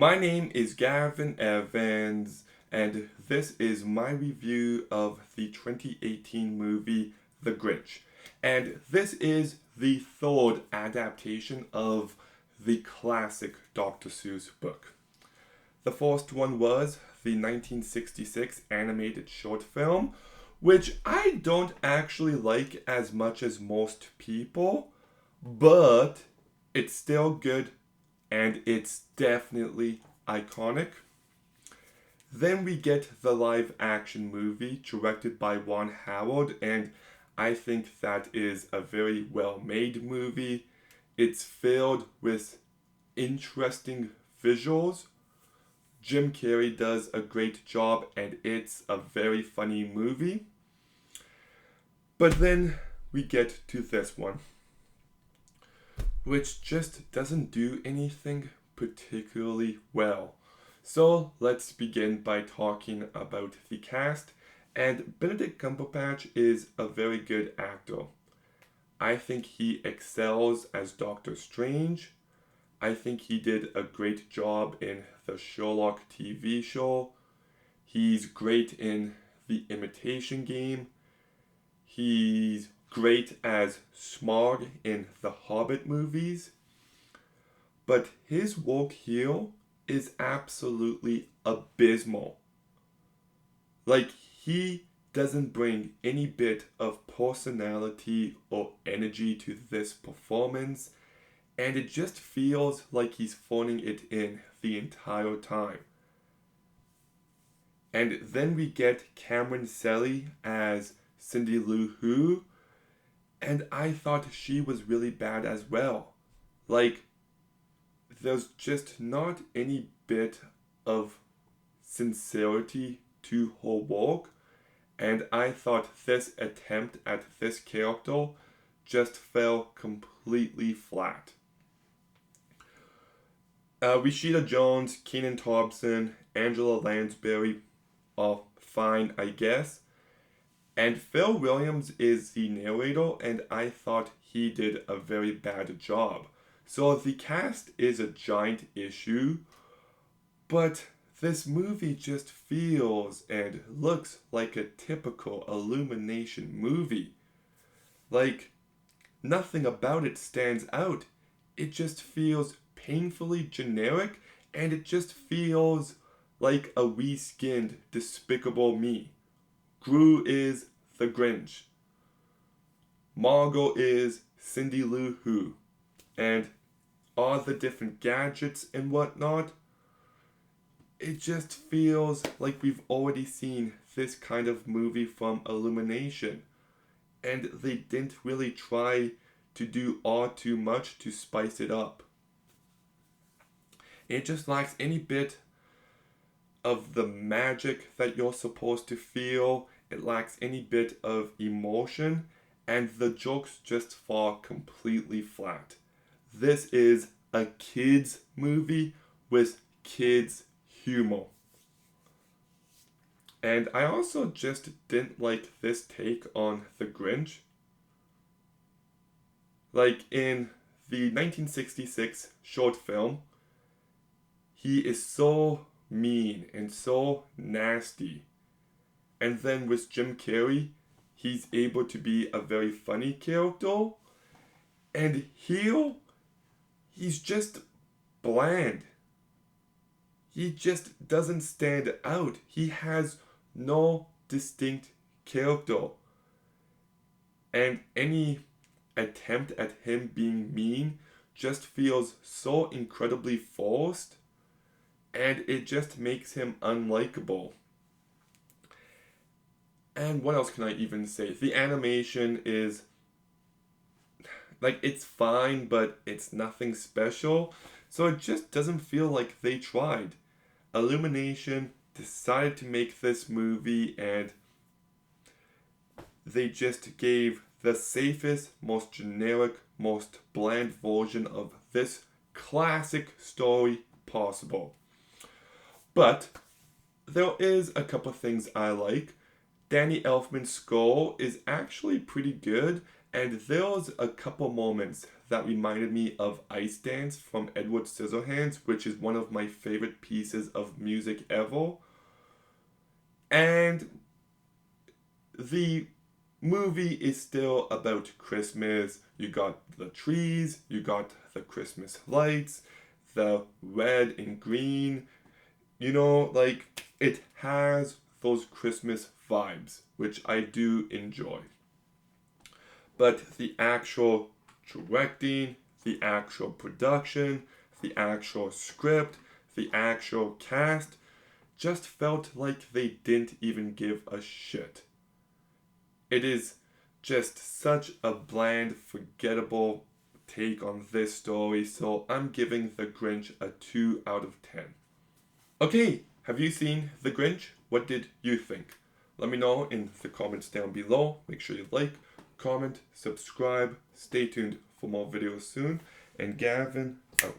My name is Gavin Evans, and this is my review of the 2018 movie The Grinch. And this is the third adaptation of the classic Dr. Seuss book. The first one was the 1966 animated short film, which I don't actually like as much as most people, but it's still good and it's definitely iconic. Then we get the live action movie directed by Ron Howard, and I think that is a very well made movie. It's filled with interesting visuals. Jim Carrey does a great job, and it's a very funny movie. But then we get to this one, which just doesn't do anything particularly well. So let's begin by talking about the cast. And Benedict Cumberbatch is a very good actor. I think he excels as Doctor Strange. I think he did a great job in the Sherlock TV show. He's great in The Imitation Game. He's great as Smaug in the Hobbit movies. But his work here is absolutely abysmal. Like, he doesn't bring any bit of personality or energy to this performance, and it just feels like he's phoning it in the entire time. And then we get Cameron Selly as Cindy Lou Who, and I thought she was really bad as well. Like, there's just not any bit of sincerity to her work, and I thought this attempt at this character just fell completely flat. Rashida Jones, Kenan Thompson, Angela Lansbury are fine, I guess. And Phil Williams is the narrator, and I thought he did a very bad job. So the cast is a giant issue, but this movie just feels and looks like a typical Illumination movie. Like, nothing about it stands out. It just feels painfully generic, and it just feels like a reskinned Despicable Me. Gru is the Grinch. Margot is Cindy Lou Who. And all the different gadgets and whatnot, it just feels like we've already seen this kind of movie from Illumination. And they didn't really try to do all too much to spice it up. It just lacks any bit of the magic that you're supposed to feel. It lacks any bit of emotion, and the jokes just fall completely flat. This is a kids movie with kids humor. And I also just didn't like this take on the Grinch. Like in the 1966 short film, he is so mean and so nasty. And then with Jim Carrey, he's able to be a very funny character. And here, he's just bland. He just doesn't stand out. He has no distinct character. And any attempt at him being mean just feels so incredibly forced, and it just makes him unlikable. And what else can I even say? The animation is like, it's fine, but it's nothing special. So it just doesn't feel like they tried. Illumination decided to make this movie, and they just gave the safest, most generic, most bland version of this classic story possible. But there is a couple things I like. Danny Elfman's score is actually pretty good, and there's a couple moments that reminded me of Ice Dance from Edward Scissorhands, which is one of my favorite pieces of music ever. And the movie is still about Christmas. You got the trees, you got the Christmas lights, the red and green. You know, like, it has those Christmas vibes, which I do enjoy. But the actual directing, the actual production, the actual script, the actual cast just felt like they didn't even give a shit. It is just such a bland, forgettable take on this story, so I'm giving The Grinch a 2 out of 10. Okay, have you seen The Grinch? What did you think? Let me know in the comments down below. Make sure you like, comment, subscribe. Stay tuned for more videos soon. And Gavin out.